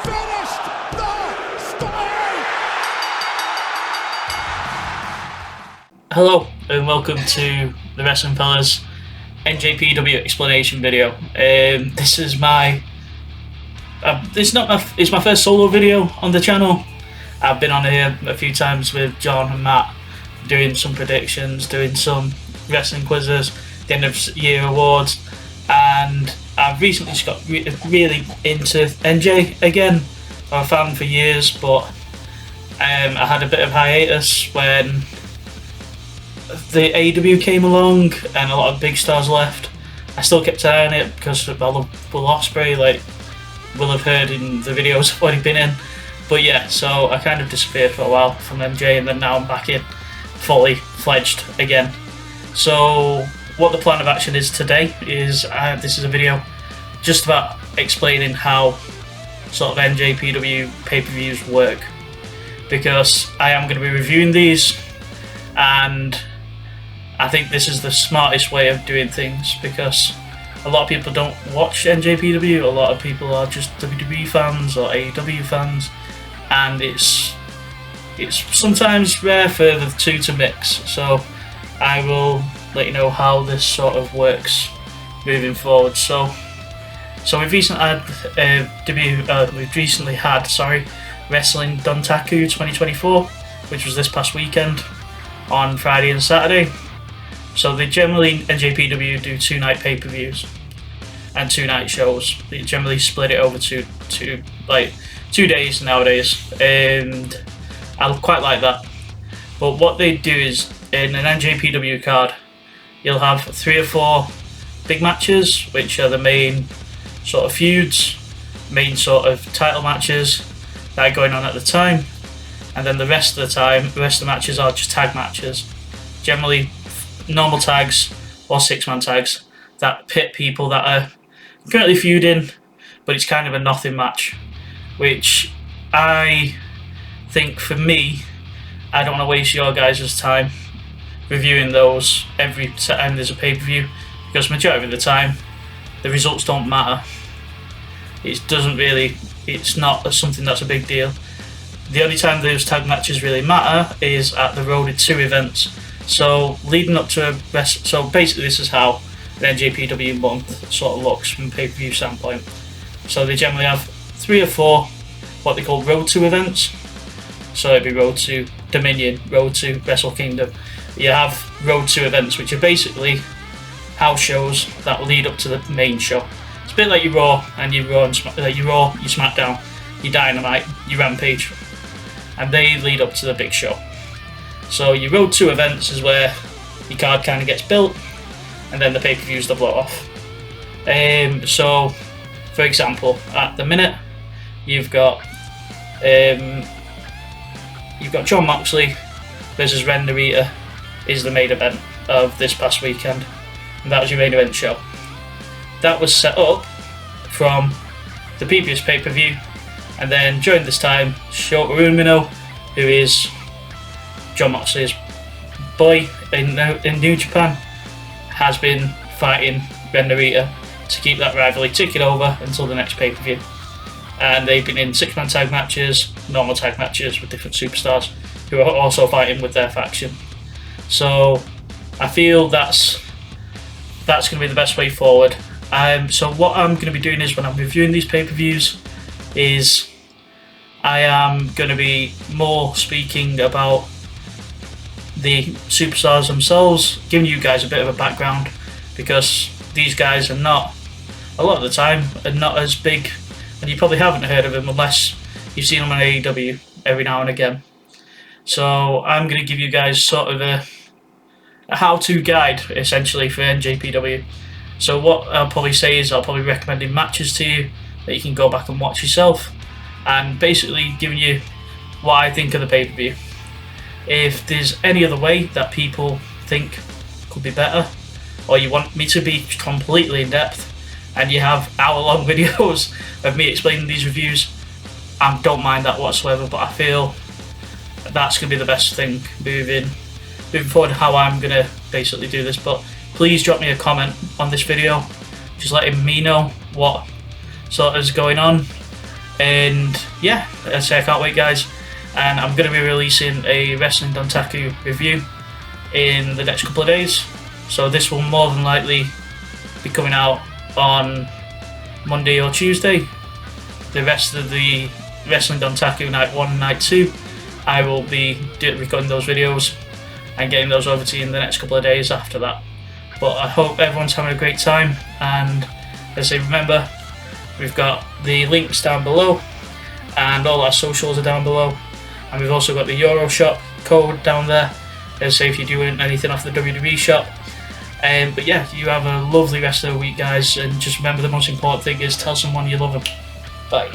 finished the story! Hello and welcome to the Wrestling Fellas Njpw explanation video. This is my it's my first solo video on the channel. I've been on here a few times with John and Matt, doing some predictions, doing some wrestling quizzes, the end of year awards, and I've recently just got really into NJ again. I'm a fan for years, but I had a bit of hiatus when the AEW came along and a lot of big stars left. I still kept an eye on it because I love Will Ospreay, like will have heard in the videos I've already been in. But yeah, so I kind of disappeared for a while from MJ, and then now I'm back in fully fledged again. So what the plan of action is today is this is a video just about explaining how sort of NJPW pay-per-views work, because I am going to be reviewing these, and I think this is the smartest way of doing things, because a lot of people don't watch NJPW, a lot of people are just WWE fans or AEW fans, and it's sometimes rare for the two to mix. So I will let you know how this sort of works moving forward. So we've recently had Wrestling Dontaku 2024, which was this past weekend on Friday and Saturday. So they generally, NJPW do 2-night pay-per-views and 2-night shows. They generally split it over two days nowadays, and I quite like that. But what they do is, in an NJPW card, you'll have 3 or 4 big matches, which are the main sort of feuds, main sort of title matches that are going on at the time, and then the rest of the matches are just tag matches, generally normal tags or 6-man tags that pit people that are currently feuding, but it's kind of a nothing match, which I think, for me, I don't want to waste your guys' time reviewing those every time there's a pay-per-view, because majority of the time the results don't matter. It's not something that's a big deal. The only time those tag matches really matter is at the Road to events. So leading up to so basically this is how an NJPW month sort of looks from a pay-per-view standpoint. So they generally have 3 or 4 what they call Road to events. So it'd be Road to Dominion, Road to Wrestle Kingdom. You have Road to events, which are basically house shows that lead up to the main show. It's a bit like your Raw and your SmackDown, your Dynamite, your Rampage, and they lead up to the big show. So your Road to events is where your card kind of gets built, and then the pay-per-views that blow off. So, for example, at the minute, you've got Jon Moxley versus Ren Narita is the main event of this past weekend, and that was your main event show. That was set up from the previous pay-per-view, and then during this time, Shota Umino, who is Jon Moxley's boy in New Japan, has been fighting Ren Narita to keep that rivalry ticking over until the next pay-per-view. And they've been in 6-man tag matches, normal tag matches with different superstars who are also fighting with their faction. So I feel that's going to be the best way forward. So what I'm going to be doing is, when I'm reviewing these pay-per-views, is I am going to be more speaking about the superstars themselves, giving you guys a bit of a background, because these guys are not, a lot of the time, are not as big, and you probably haven't heard of them unless you've seen them on AEW every now and again. So I'm going to give you guys sort of a how-to guide, essentially, for NJPW. So what I'll probably say is, I'll probably recommend matches to you that you can go back and watch yourself, and basically giving you what I think of the pay-per-view. If there's any other way that people think could be better, or you want me to be completely in depth, and you have hour-long videos of me explaining these reviews, I don't mind that whatsoever. But I feel that's going to be the best thing moving forward, how I'm going to basically do this. But please drop me a comment on this video, just letting me know what sort of is going on. And yeah, as I say, I can't wait, guys. And I'm going to be releasing a Wrestling Dontaku review in the next couple of days. So this will more than likely be coming out on Monday or Tuesday. The rest of the Wrestling Dontaku Night 1 and Night 2, I will be recording those videos and getting those over to you in the next couple of days after that. But I hope everyone's having a great time, and as I say, remember, we've got the links down below and all our socials are down below, and we've also got the EUROSHOP code down there, as I say, if you're doing anything off the WWE shop. But yeah, you have a lovely rest of the week, guys, and just remember, the most important thing is tell someone you love them. Bye.